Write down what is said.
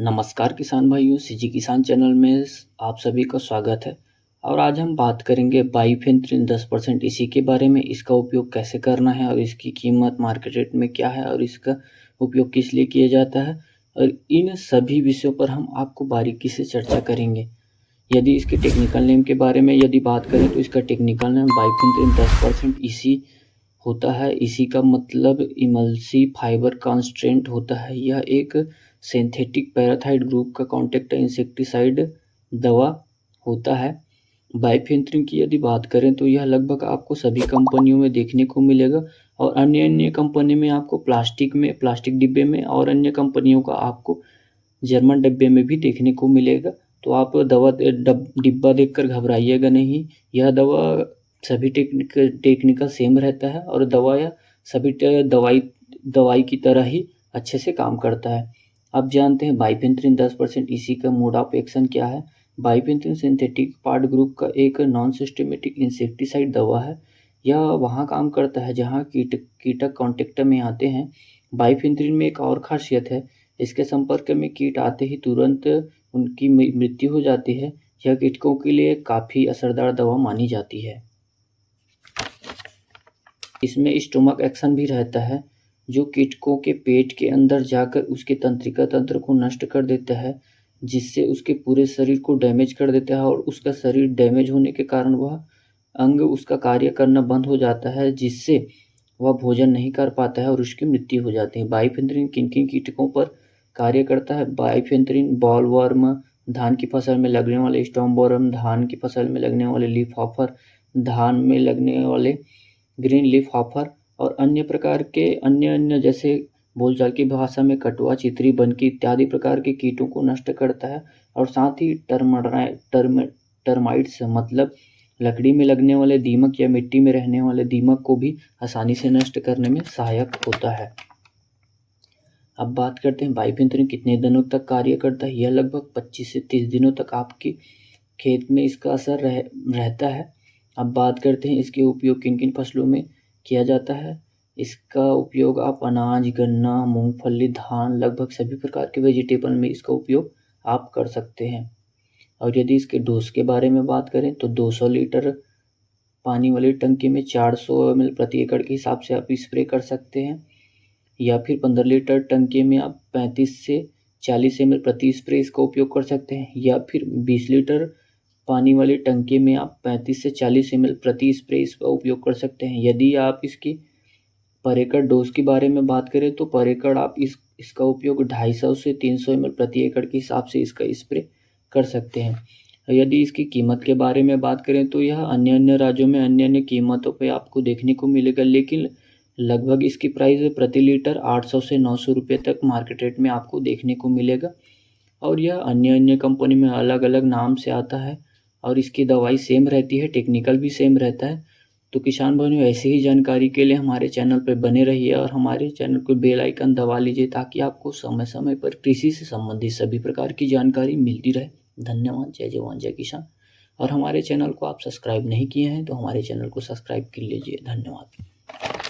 नमस्कार किसान भाइयों, सीजी किसान चैनल में आप सभी का स्वागत है। और आज हम बात करेंगे बाइफेन्थ्रिन 10% इसी के बारे में। इसका उपयोग कैसे करना है और इसकी कीमत मार्केट रेट में क्या है और इसका उपयोग किस लिए किया जाता है, और इन सभी विषयों पर हम आपको बारीकी से चर्चा करेंगे। यदि इसके टेक्निकल नेम के बारे में यदि बात करें तो इसका टेक्निकल नेम बाइफेन्थ्रिन 10% इसी होता है। इसी का मतलब इमल्सी फाइबर कॉन्स्ट्रेंट होता है। यह एक सिंथेटिक पैराथाइड ग्रुप का कॉन्टैक्ट इंसेक्टिसाइड दवा होता है। बाइफेन्थ्रिन की यदि बात करें तो यह लगभग आपको सभी कंपनियों में देखने को मिलेगा, और अन्य कंपनी में आपको प्लास्टिक डिब्बे में, और अन्य कंपनियों का आपको जर्मन डिब्बे में भी देखने को मिलेगा। तो आप डिब्बा देखकर घबराइएगा नहीं। यह दवा सभी टेक्निकल सेम रहता है और दवाया सभी दवाई की तरह ही अच्छे से काम करता है। अब जानते हैं बाइफेन्थ्रिन 10% इसी का मोड ऑफ एक्शन क्या है। बाइफेन्थ्रिन सिंथेटिक पार्ट ग्रुप का एक नॉन सिस्टेमेटिक इंसेक्टिसाइड दवा है। यह वहाँ काम करता है जहाँ कीटक कांटेक्ट में आते हैं। बाइफेन्थ्रिन में एक और खासियत है, इसके संपर्क में कीट आते ही तुरंत उनकी मृत्यु हो जाती है। यह कीटकों के लिए काफ़ी असरदार दवा मानी जाती है। इसमें स्टोमक एक्शन भी रहता है, जो कीटकों के पेट के अंदर जाकर उसके तंत्रिका तंत्र को नष्ट कर देता है, जिससे उसके पूरे शरीर को डैमेज कर देता है, और उसका शरीर डैमेज होने के कारण वह अंग उसका कार्य करना बंद हो जाता है, जिससे वह भोजन नहीं कर पाता है और उसकी मृत्यु हो जाती है। बाइफेन्थ्रिन किन किन कीटकों पर कार्य करता है। बाइफेन्थ्रिन बॉलवर्म, धान की फसल में लगने वाले स्टॉर्म बोरवर्म, धान की फसल में लगने वाले लीफ हॉपर, धान में लगने वाले ग्रीन लीफ हॉपर, और अन्य प्रकार के अन्य जैसे बोलचाल की भाषा में कटुआ, चितरी, बनकी इत्यादि प्रकार के कीटों को नष्ट करता है। और साथ ही टर्माइट्स मतलब लकड़ी में लगने वाले दीमक या मिट्टी में रहने वाले दीमक को भी आसानी से नष्ट करने में सहायक होता है। अब बात करते हैं बाइफेन्थ्रिन कितने दिनों तक कार्य करता है। यह लगभग 25 से 30 दिनों तक आपके खेत में इसका असर रहता है। अब बात करते हैं इसके उपयोग किन किन फसलों में किया जाता है। इसका उपयोग आप अनाज, गन्ना, मूंगफली, धान, लगभग सभी प्रकार के वेजिटेबल में इसका उपयोग आप कर सकते हैं। और यदि इसके डोज के बारे में बात करें तो 200 लीटर पानी वाली टंकी में 400 ml प्रति एकड़ के हिसाब से आप स्प्रे कर सकते हैं, या फिर 15 लीटर टंकी में आप 35 से 40 ml प्रति स्प्रे इसका उपयोग कर सकते हैं, या फिर 20 लीटर पानी वाली टंकी में आप 35 से 40 ml प्रति स्प्रे इसका उपयोग कर सकते हैं। यदि आप इसकी पर एकड़ डोज के बारे में बात करें तो पर एकड़ आप इसका उपयोग 250 से 300 ml प्रति एकड़ के हिसाब से इसका स्प्रे कर सकते हैं। यदि इसकी कीमत के बारे में बात करें तो यह अन्य राज्यों में अन्य कीमतों पे आपको देखने को मिलेगा, लेकिन लगभग इसकी प्राइस प्रति लीटर 800 से 900 रुपये तक मार्केट रेट में आपको देखने को मिलेगा। और यह अन्य कंपनी में अलग अलग नाम से आता है, और इसकी दवाई सेम रहती है, टेक्निकल भी सेम रहता है। तो किसान भाइयों, ऐसे ही जानकारी के लिए हमारे चैनल पर बने रहिए और हमारे चैनल को बेल आइकन दबा लीजिए, ताकि आपको समय समय पर कृषि से संबंधित सभी प्रकार की जानकारी मिलती रहे। धन्यवाद। जय जवान जय किसान। और हमारे चैनल को आप सब्सक्राइब नहीं किए हैं तो हमारे चैनल को सब्सक्राइब कर लीजिए। धन्यवाद।